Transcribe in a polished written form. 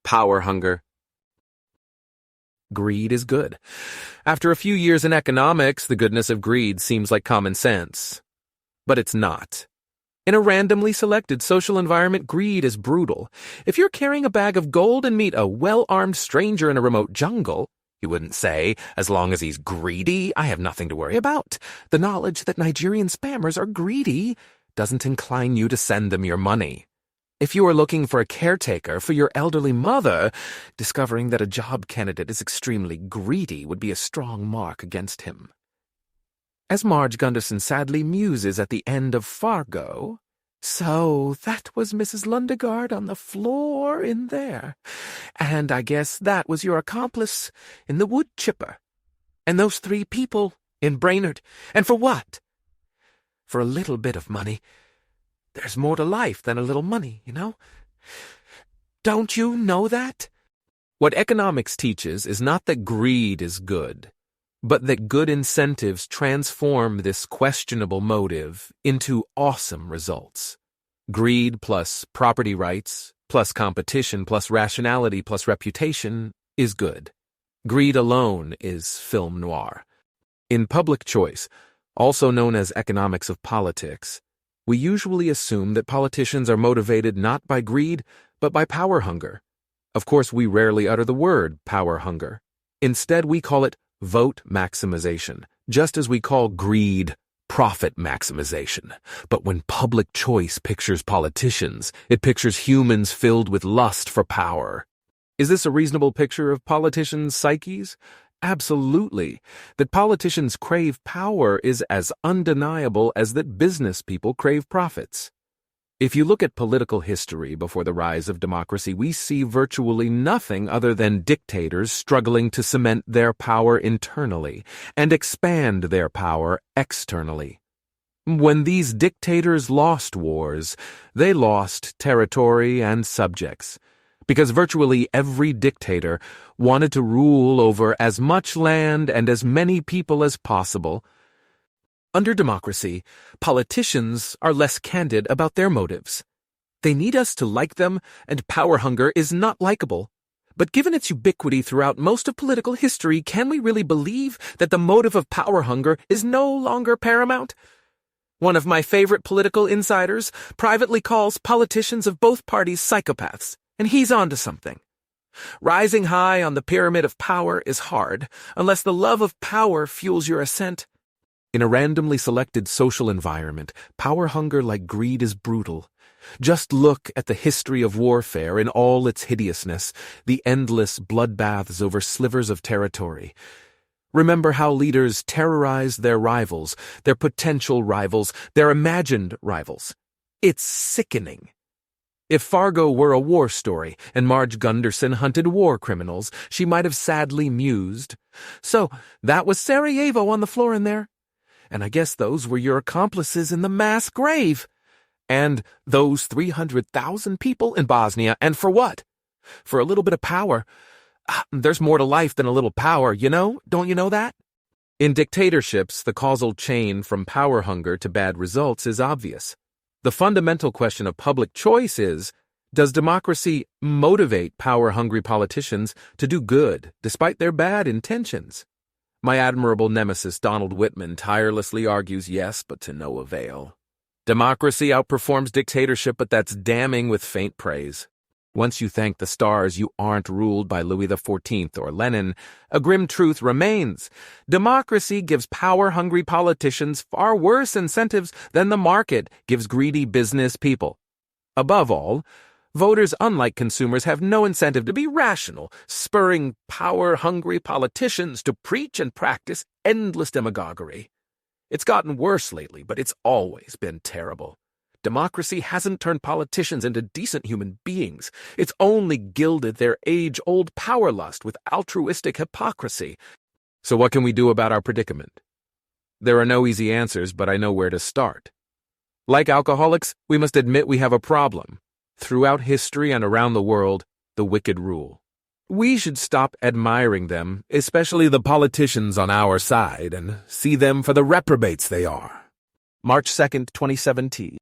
Power hunger. Greed is good. After a few years in economics, the goodness of greed seems like common sense. But it's not. In a randomly selected social environment, greed is brutal. If you're carrying a bag of gold and meet a well-armed stranger in a remote jungle, you wouldn't say, as long as he's greedy, I have nothing to worry about. The knowledge that Nigerian spammers are greedy doesn't incline you to send them your money. If you are looking for a caretaker for your elderly mother, discovering that a job candidate is extremely greedy would be a strong mark against him. As Marge Gunderson sadly muses at the end of Fargo, "So that was Mrs. Lundegaard on the floor in there. And I guess that was your accomplice in the wood chipper. And those 3 people in Brainerd. And for what? For a little bit of money. There's more to life than a little money, you know? Don't you know that?" What economics teaches is not that greed is good, but that good incentives transform this questionable motive into awesome results. Greed plus property rights, plus competition, plus rationality, plus reputation is good. Greed alone is film noir. In public choice, also known as economics of politics, we usually assume that politicians are motivated not by greed, but by power hunger. Of course, we rarely utter the word power hunger. Instead, we call it vote maximization, just as we call greed profit maximization. But when public choice pictures politicians, it pictures humans filled with lust for power. Is this a reasonable picture of politicians' psyches? Absolutely. That politicians crave power is as undeniable as that business people crave profits. If you look at political history before the rise of democracy, we see virtually nothing other than dictators struggling to cement their power internally and expand their power externally. When these dictators lost wars, they lost territory and subjects, because virtually every dictator wanted to rule over as much land and as many people as possible. Under democracy, politicians are less candid about their motives. They need us to like them, and power hunger is not likable. But given its ubiquity throughout most of political history, can we really believe that the motive of power hunger is no longer paramount? One of my favorite political insiders privately calls politicians of both parties psychopaths, and he's onto something. Rising high on the pyramid of power is hard, unless the love of power fuels your ascent. In a randomly selected social environment, power hunger like greed is brutal. Just look at the history of warfare in all its hideousness, the endless bloodbaths over slivers of territory. Remember how leaders terrorized their rivals, their potential rivals, their imagined rivals. It's sickening. If Fargo were a war story and Marge Gunderson hunted war criminals, she might have sadly mused, "So that was Sarajevo on the floor in there. And I guess those were your accomplices in the mass grave. And those 300,000 people in Bosnia, and for what? For a little bit of power. There's more to life than a little power, you know? Don't you know that?" In dictatorships, the causal chain from power hunger to bad results is obvious. The fundamental question of public choice is, does democracy motivate power-hungry politicians to do good despite their bad intentions? My admirable nemesis Donald Whitman tirelessly argues yes, but to no avail. Democracy outperforms dictatorship, but that's damning with faint praise. Once you thank the stars you aren't ruled by Louis XIV or Lenin, a grim truth remains. Democracy gives power-hungry politicians far worse incentives than the market gives greedy business people. Above all, voters, unlike consumers, have no incentive to be rational, spurring power-hungry politicians to preach and practice endless demagoguery. It's gotten worse lately, but it's always been terrible. Democracy hasn't turned politicians into decent human beings. It's only gilded their age-old power lust with altruistic hypocrisy. So what can we do about our predicament? There are no easy answers, but I know where to start. Like alcoholics, we must admit we have a problem. Throughout history and around the world, the wicked rule. We should stop admiring them, especially the politicians on our side, and see them for the reprobates they are. March 2nd, 2017.